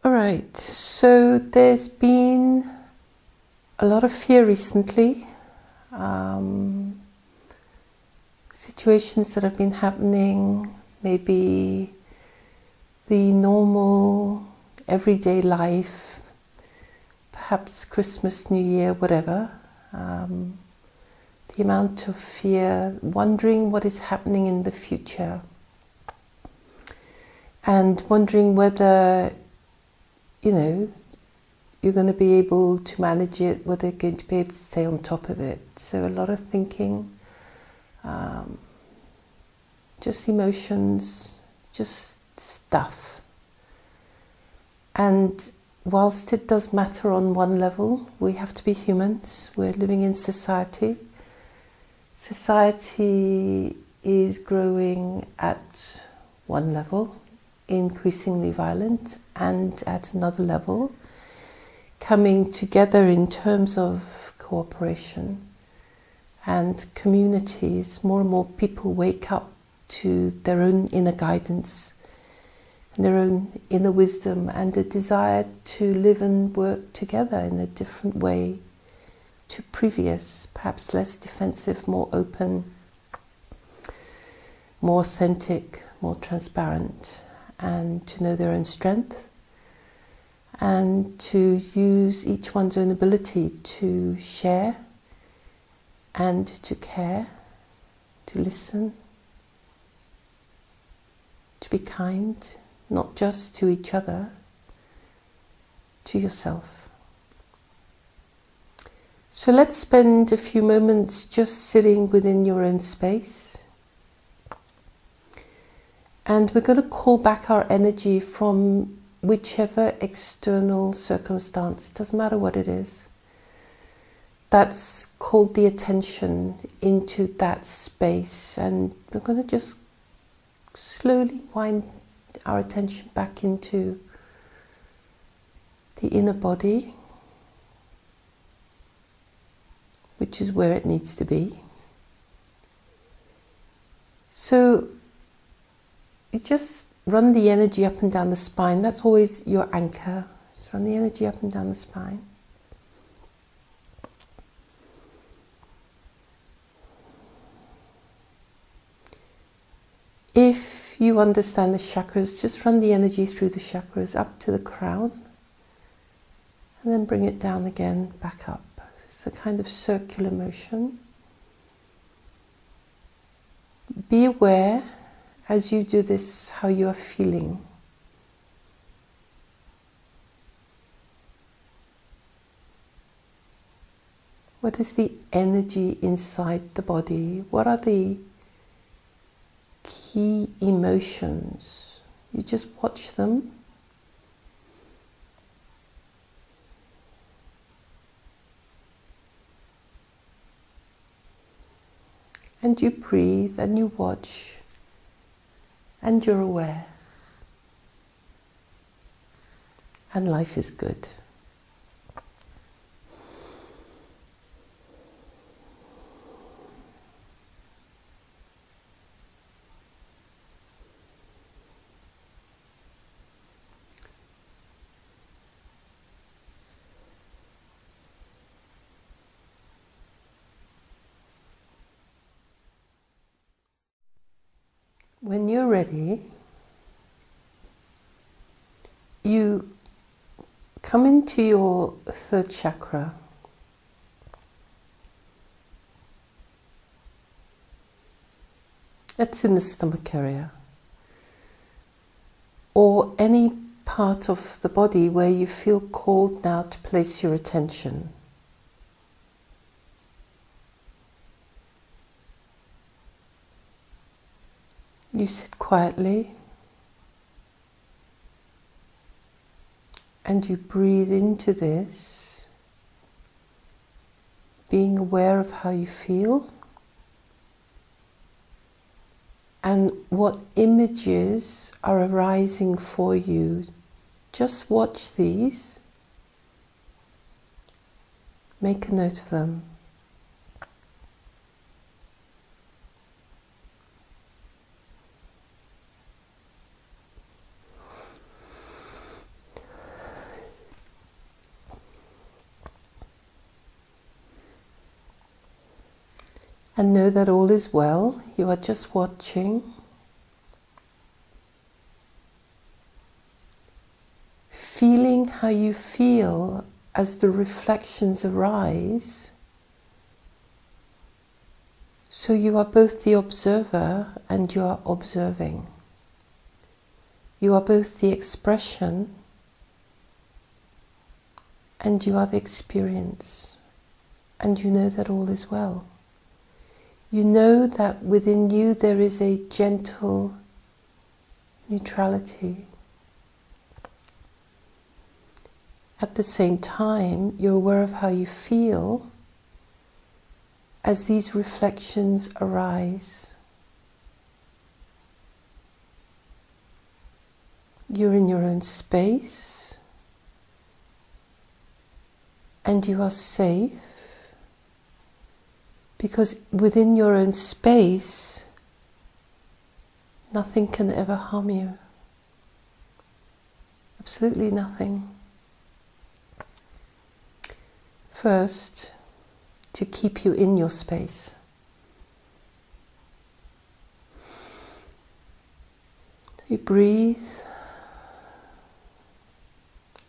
All right, so there's been a lot of fear recently, situations that have been happening, maybe the normal everyday life, perhaps Christmas, New Year, whatever. The amount of fear, wondering what is happening in the future, and wondering whether, you're going to be able to manage it, whether you're going to be able to stay on top of it. So a lot of thinking, just emotions, just stuff. And whilst it does matter on one level, we have to be humans. We're living in society. Society is growing at one level, increasingly violent, and at another level, coming together in terms of cooperation and communities. More and more people wake up to their own inner guidance and their own inner wisdom and a desire to live and work together in a different way to previous, perhaps less defensive, more open, more authentic, more transparent, and to know their own strength and to use each one's own ability to share and to care, to listen, to be kind, not just to each other, to yourself. So let's spend a few moments just sitting within your own space. And we're going to call back our energy from whichever external circumstance, it doesn't matter what it is, that's called the attention into that space. And we're going to just slowly wind our attention back into the inner body, which is where it needs to be. So you just run the energy up and down the spine. That's always your anchor. Just run the energy up and down the spine. If you understand the chakras, just run the energy through the chakras up to the crown and then bring it down again, back up. It's a kind of circular motion. Be aware as you do this how you are feeling. What is the energy inside the body? What are the key emotions? You just watch them. And you breathe and you watch and you're aware. And life is good. When you're ready, you come into your third chakra. That's in the stomach area, or any part of the body where you feel called now to place your attention. You sit quietly and you breathe into this, being aware of how you feel and what images are arising for you. Just watch these, make a note of them. And know that all is well. You are just watching. Feeling how you feel as the reflections arise. So you are both the observer and you are observing. You are both the expression and you are the experience. And you know that all is well. You know that within you there is a gentle neutrality. At the same time, you're aware of how you feel as these reflections arise. You're in your own space and you are safe. Because within your own space, nothing can ever harm you. Absolutely nothing. First, to keep you in your space. You breathe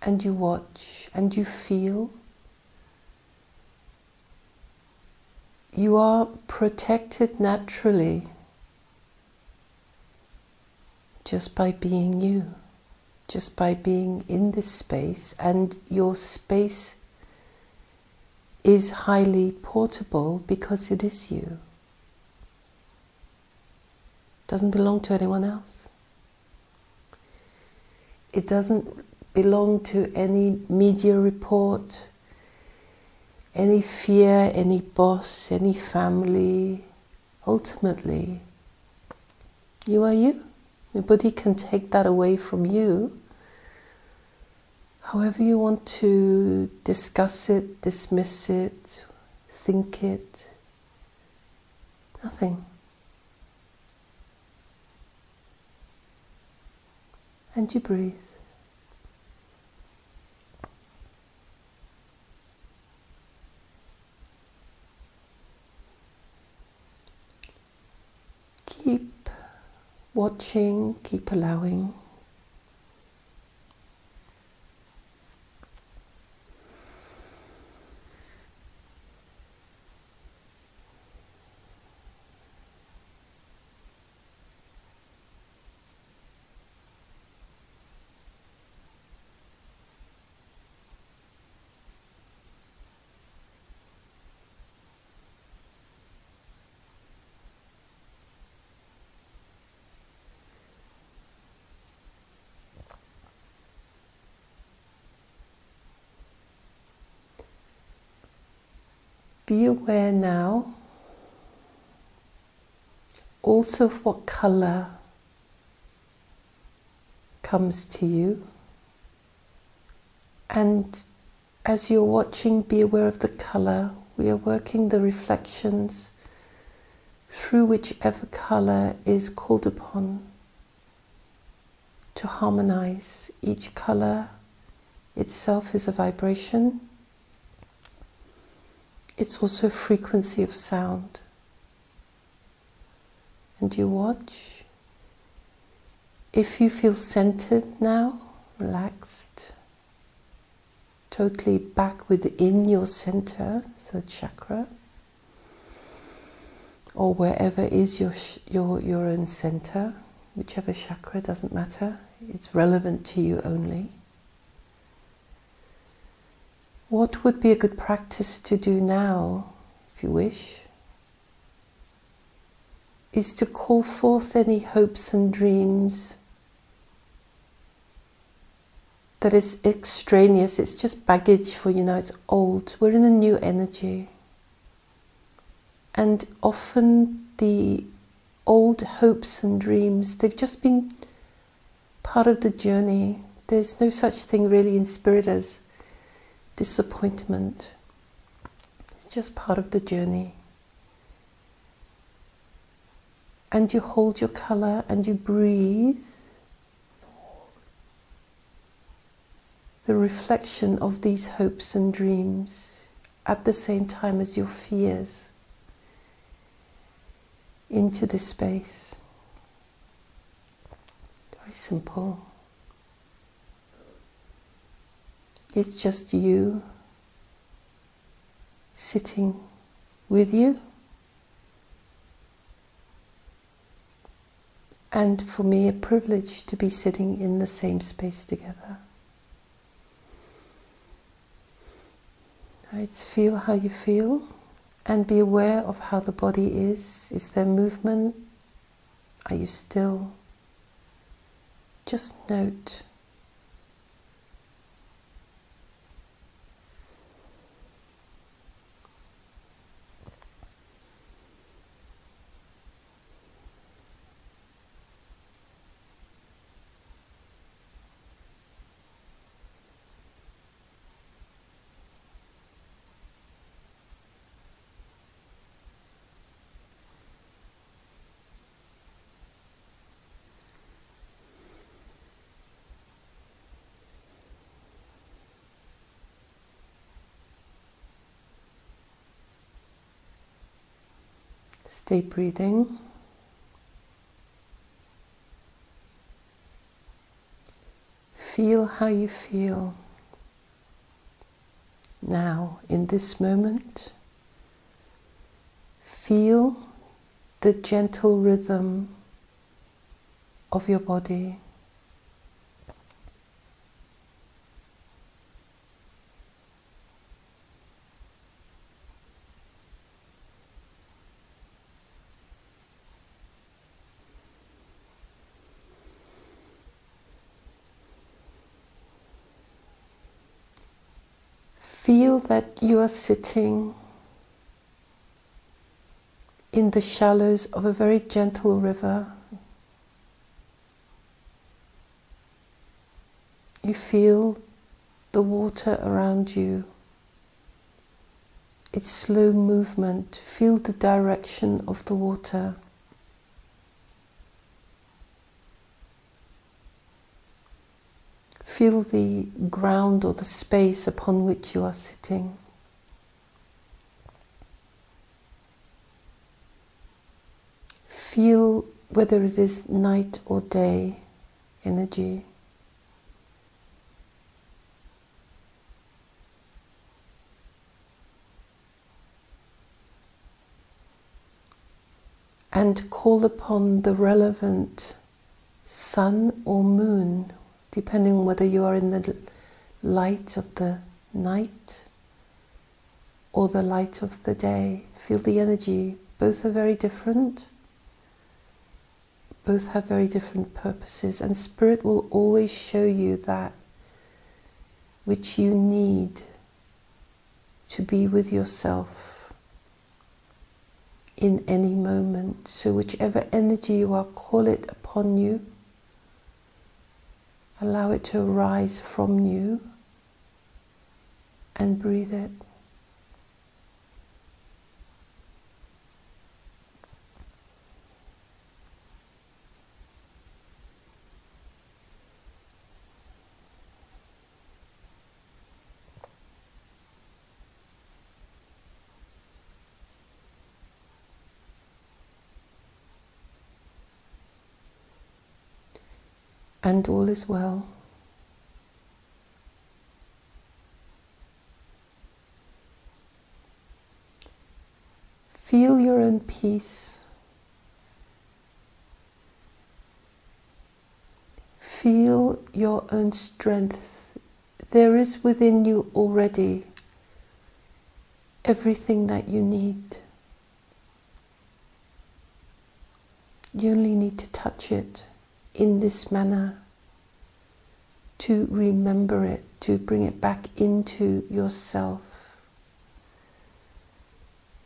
and you watch and you feel. You are protected naturally just by being you, just by being in this space, and your space is highly portable because it is you. It doesn't belong to anyone else. It doesn't belong to any media report, any fear, any boss, any family. Ultimately, you are you. Nobody can take that away from you. However you want to discuss it, dismiss it, think it, nothing. And you breathe. Keep watching, keep allowing. Be aware now also of what color comes to you. And as you're watching, be aware of the color. We are working the reflections through whichever color is called upon to harmonize. Each color itself is a vibration. It's also a frequency of sound. And you watch. If you feel centered now, relaxed, totally back within your center, third chakra, or wherever is your own center, whichever chakra, doesn't matter, it's relevant to you only. What would be a good practice to do now, if you wish, is to call forth any hopes and dreams that is extraneous. It's just baggage for you now, it's old. We're in a new energy. And often the old hopes and dreams, they've just been part of the journey. There's no such thing really in spirit as disappointment. It's just part of the journey. And you hold your color and you breathe the reflection of these hopes and dreams at the same time as your fears. into this space. Very simple. It's just you sitting with you. And for me, a privilege to be sitting in the same space together. Right, feel how you feel and be aware of how the body is. Is there movement? Are you still? Just note. Stay breathing. Feel how you feel now in this moment. Feel the gentle rhythm of your body. Feel that you are sitting in the shallows of a very gentle river. You feel the water around you, its slow movement. Feel the direction of the water. Feel the ground or the space upon which you are sitting. Feel whether it is night or day energy. And call upon the relevant sun or moon, depending on whether you are in the light of the night or the light of the day. Feel the energy. Both are very different. Both have very different purposes, and Spirit will always show you that which you need to be with yourself in any moment. So whichever energy you are, call it upon you. Allow it to arise from you and breathe it. And all is well. Feel your own peace. Feel your own strength. There is within you already everything that you need. You only need to touch it in this manner, to remember it, to bring it back into yourself.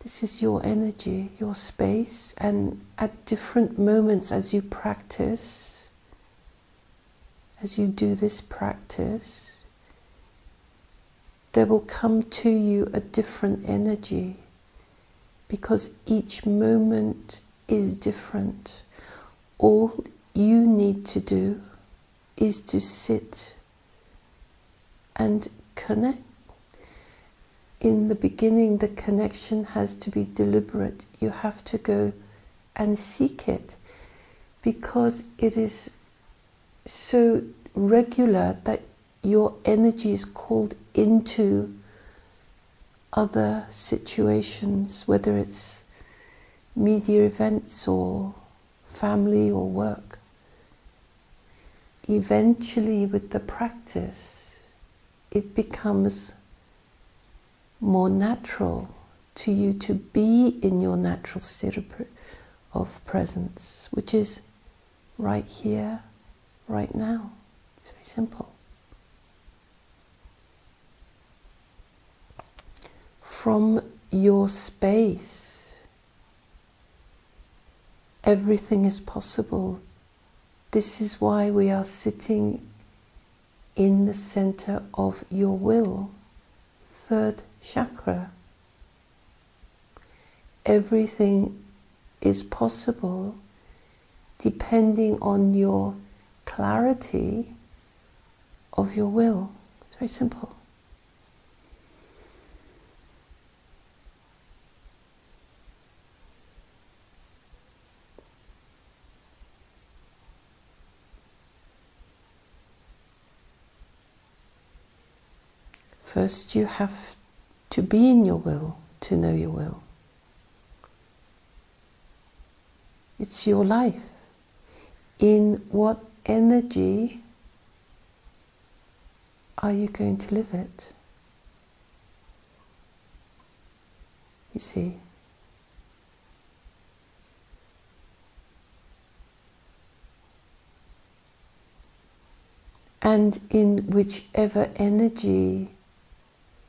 This is your energy, your space, and at different moments as you practice, as you do this practice, there will come to you a different energy, because each moment is different. All you need to do is to sit and connect. In the beginning, the connection has to be deliberate. You have to go and seek it, because it is so regular that your energy is called into other situations, whether it's media events or family or work. Eventually, with the practice, it becomes more natural to you to be in your natural state of presence, which is right here, right now. It's very simple. From your space, everything is possible. This is why we are sitting in the center of your will, third chakra. Everything is possible depending on your clarity of your will. It's very simple. First, you have to be in your will to know your will. It's your life. In what energy are you going to live it? You see. And in whichever energy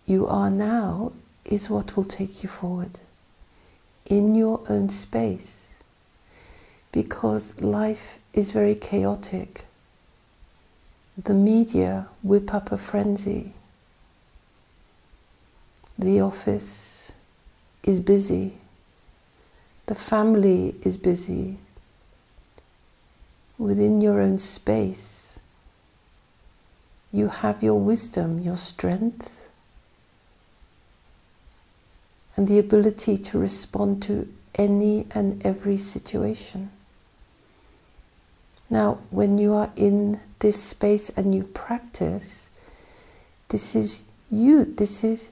you are now is what will take you forward in your own space, because life is very chaotic. The media whip up a frenzy. The office is busy. The family is busy. Within your own space, you have your wisdom, your strength, and the ability to respond to any and every situation. Now, when you are in this space and you practice, this is you, this is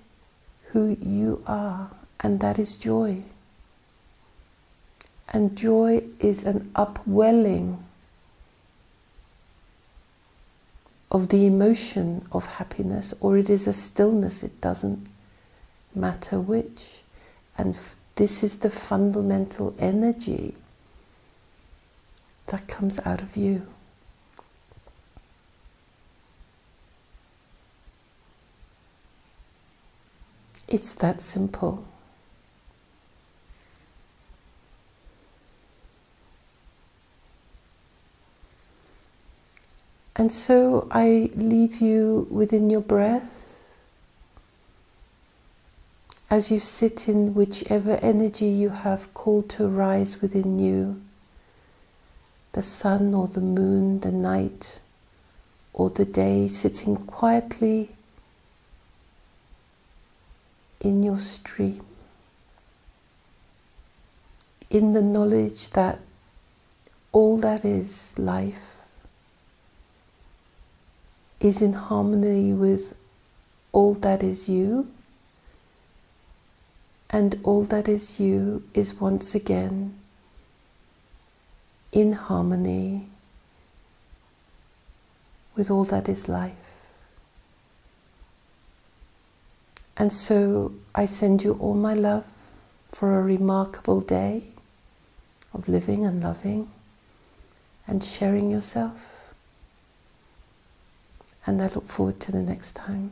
who you are, and that is joy. And joy is an upwelling of the emotion of happiness, or it is a stillness, it doesn't matter which. And this is the fundamental energy that comes out of you. It's that simple. And so I leave you within your breath. As you sit in whichever energy you have called to rise within you, the sun or the moon, the night or the day, sitting quietly in your stream, in the knowledge that all that is life is in harmony with all that is you, and all that is you is once again in harmony with all that is life. And so I send you all my love for a remarkable day of living and loving and sharing yourself. And I look forward to the next time.